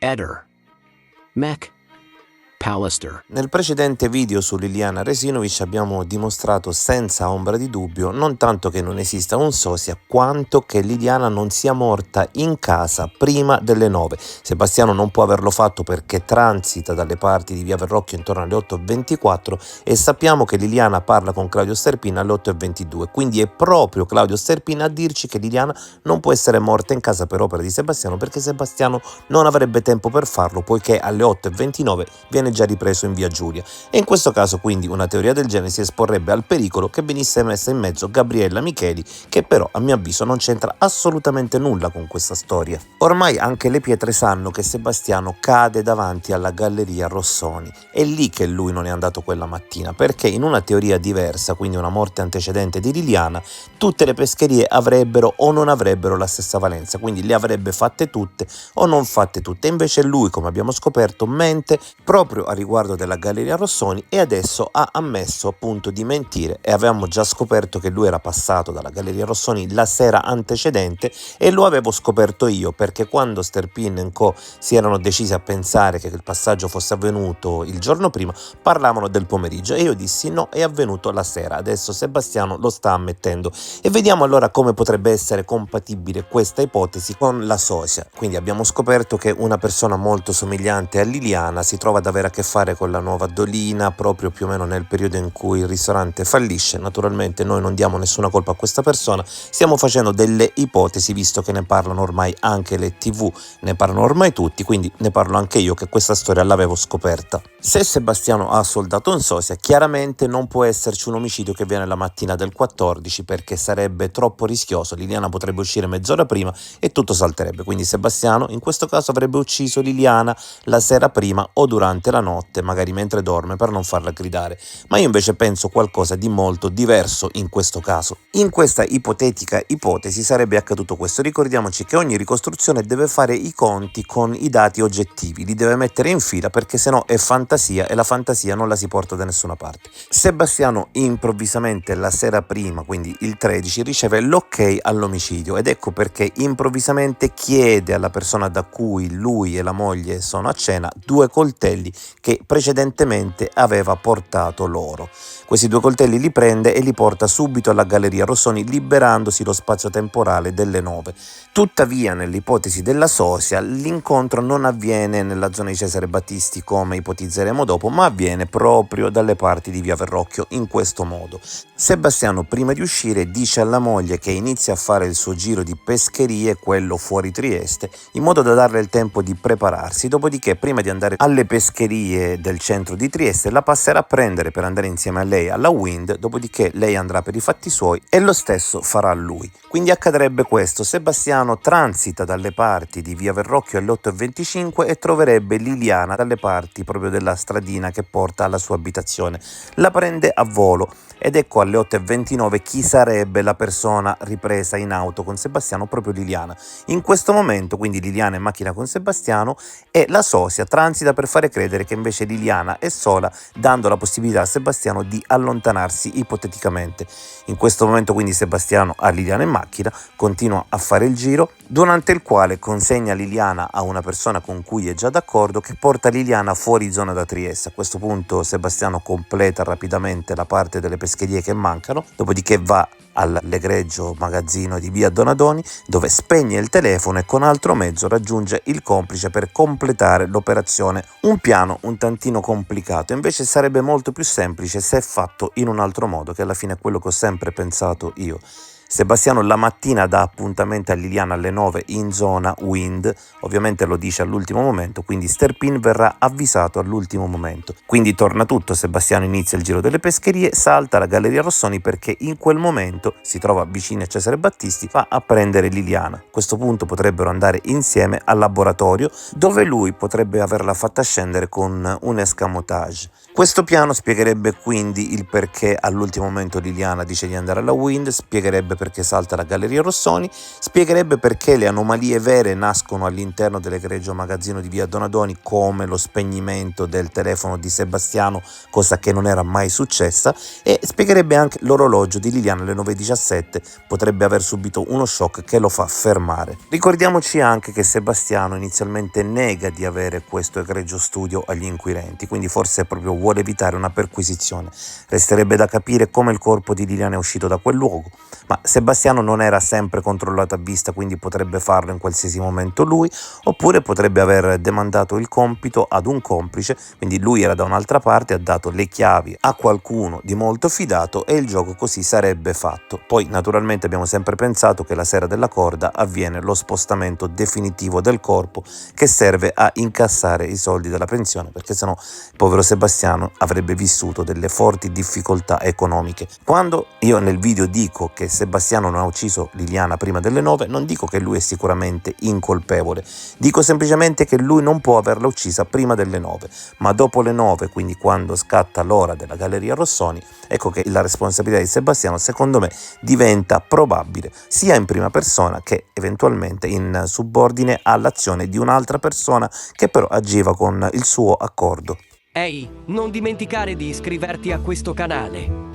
Eder. Mech. Pallister. Nel precedente video su Liliana Resinovic abbiamo dimostrato senza ombra di dubbio non tanto che non esista un sosia quanto che Liliana non sia morta in casa prima delle 9. Sebastiano non può averlo fatto perché transita dalle parti di via Verrocchio intorno alle 8:24 e sappiamo che Liliana parla con Claudio Sterpin alle 8:22, quindi è proprio Claudio Sterpin a dirci che Liliana non può essere morta in casa per opera di Sebastiano perché Sebastiano non avrebbe tempo per farlo poiché alle 8:29 viene già ripreso in via Giulia e in questo caso quindi una teoria del genere si esporrebbe al pericolo che venisse messa in mezzo Gabriella Micheli, che però a mio avviso non c'entra assolutamente nulla con questa storia. Ormai anche le pietre sanno che Sebastiano cade davanti alla Galleria Rossoni, è lì che lui non è andato quella mattina perché in una teoria diversa, quindi una morte antecedente di Liliana, tutte le pescherie avrebbero o non avrebbero la stessa valenza, quindi le avrebbe fatte tutte o non fatte tutte, invece lui, come abbiamo scoperto, mente proprio a riguardo della Galleria Rossoni e adesso ha ammesso appunto di mentire e avevamo già scoperto che lui era passato dalla Galleria Rossoni la sera antecedente e lo avevo scoperto io perché quando Sterpin e Co si erano decisi a pensare che il passaggio fosse avvenuto il giorno prima parlavano del pomeriggio e io dissi no, è avvenuto la sera, adesso Sebastiano lo sta ammettendo e vediamo allora come potrebbe essere compatibile questa ipotesi con la sosia. Quindi abbiamo scoperto che una persona molto somigliante a Liliana si trova ad avere a che fare con la nuova Dolina proprio più o meno nel periodo in cui il ristorante fallisce. Naturalmente noi non diamo nessuna colpa a questa persona, stiamo facendo delle ipotesi visto che ne parlano ormai anche le TV, ne parlano ormai tutti, quindi ne parlo anche io che questa storia l'avevo scoperta. Se Sebastiano ha soldato un sosia, chiaramente non può esserci un omicidio che viene la mattina del 14 perché sarebbe troppo rischioso, Liliana potrebbe uscire mezz'ora prima e tutto salterebbe, quindi Sebastiano in questo caso avrebbe ucciso Liliana la sera prima o durante la notte, magari mentre dorme per non farla gridare, ma io invece penso qualcosa di molto diverso in questo caso. In questa ipotetica ipotesi sarebbe accaduto questo, ricordiamoci che ogni ricostruzione deve fare i conti con i dati oggettivi, li deve mettere in fila perché sennò è fantasia e la fantasia non la si porta da nessuna parte. Sebastiano improvvisamente la sera prima, quindi il 13, riceve l'ok all'omicidio ed ecco perché improvvisamente chiede alla persona da cui lui e la moglie sono a cena 2 coltelli che precedentemente aveva portato loro. Questi 2 coltelli li prende e li porta subito alla Galleria Rossoni liberandosi lo spazio temporale delle 9. Tuttavia nell'ipotesi della sosia l'incontro non avviene nella zona di Cesare Battisti come ipotizzeremo dopo, ma avviene proprio dalle parti di via Verrocchio in questo modo. Sebastiano prima di uscire dice alla moglie che inizia a fare il suo giro di pescherie, quello fuori Trieste, in modo da darle il tempo di prepararsi, dopodiché prima di andare alle pescherie del centro di Trieste la passerà a prendere per andare insieme a lei alla Wind, dopodiché lei andrà per i fatti suoi e lo stesso farà lui. Quindi accadrebbe questo, Sebastiano transita dalle parti di via Verrocchio alle 8:25 e troverebbe Liliana dalle parti proprio della stradina che porta alla sua abitazione, la prende a volo ed ecco alle 8:29 chi sarebbe la persona ripresa in auto con Sebastiano, proprio Liliana. In questo momento quindi Liliana è in macchina con Sebastiano e la sosia transita per fare credere che invece Liliana è sola, dando la possibilità a Sebastiano di allontanarsi ipoteticamente. In questo momento quindi Sebastiano ha Liliana in macchina, continua a fare il giro, durante il quale consegna Liliana a una persona con cui è già d'accordo che porta Liliana fuori zona da Trieste. A questo punto Sebastiano completa rapidamente la parte delle pescherie che mancano, dopodiché va all'egregio magazzino di via Donadoni dove spegne il telefono e con altro mezzo raggiunge il complice per completare l'operazione. Un piano un tantino complicato, invece sarebbe molto più semplice se fatto in un altro modo, che alla fine è quello che ho sempre pensato io. Sebastiano la mattina dà appuntamento a Liliana alle 9 in zona Wind, ovviamente lo dice all'ultimo momento, quindi Sterpin verrà avvisato all'ultimo momento. Quindi torna tutto, Sebastiano inizia il giro delle pescherie, salta alla Galleria Rossoni perché in quel momento si trova vicino a Cesare Battisti, va a prendere Liliana. A questo punto potrebbero andare insieme al laboratorio dove lui potrebbe averla fatta scendere con un escamotage. Questo piano spiegherebbe quindi il perché all'ultimo momento Liliana dice di andare alla Wind, spiegherebbe spiegherebbe perché salta la Galleria Rossoni, spiegherebbe perché le anomalie vere nascono all'interno dell'egregio magazzino di via Donadoni, come lo spegnimento del telefono di Sebastiano, cosa che non era mai successa, e spiegherebbe anche l'orologio di Liliana alle 9:17 potrebbe aver subito uno shock che lo fa fermare. Ricordiamoci anche che Sebastiano inizialmente nega di avere questo egregio studio agli inquirenti, quindi forse proprio vuole evitare una perquisizione. Resterebbe da capire come il corpo di Liliana è uscito da quel luogo, ma Sebastiano non era sempre controllato a vista, quindi potrebbe farlo in qualsiasi momento lui, oppure potrebbe aver demandato il compito ad un complice, quindi lui era da un'altra parte, ha dato le chiavi a qualcuno di molto fidato e il gioco così sarebbe fatto. Poi naturalmente abbiamo sempre pensato che la sera della corda avviene lo spostamento definitivo del corpo che serve a incassare i soldi della pensione, perché sennò il povero Sebastiano avrebbe vissuto delle forti difficoltà economiche. Quando io nel video dico che Sebastiano non ha ucciso Liliana prima delle 9, non dico che lui è sicuramente incolpevole, dico semplicemente che lui non può averla uccisa prima delle 9, ma dopo le 9, quindi quando scatta l'ora della Galleria Rossoni, ecco che la responsabilità di Sebastiano secondo me diventa probabile sia in prima persona che eventualmente in subordine all'azione di un'altra persona che però agiva con il suo accordo. Ehi, non dimenticare di iscriverti a questo canale.